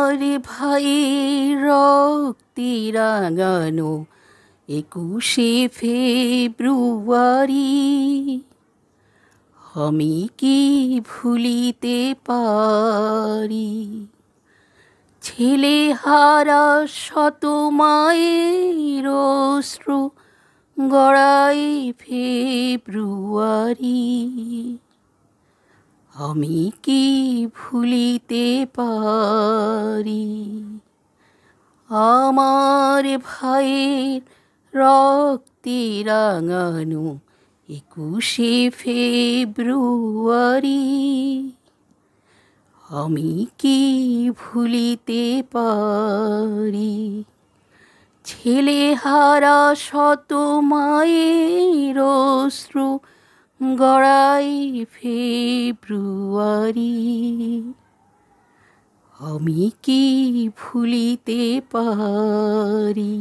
আমার ভাইয়ের রক্তে রাঙানো 21শে ফেব্রুয়ারি আমি কি ভুলিতে পারি। ছেলেহারা শত মায়ের অশ্রু গড়াই ফেব্রুয়ারি আমি কি ভুলিতে পারি। আমার ভাইয়ের রক্তে রাঙানো 21শে ফেব্রুয়ারি আমি কি ভুলিতে পারি। ছেলেহারা শত মায়ের অশ্রু গড়াই ফেব্রুয়ারি আমি কি ভুলিতে পারি।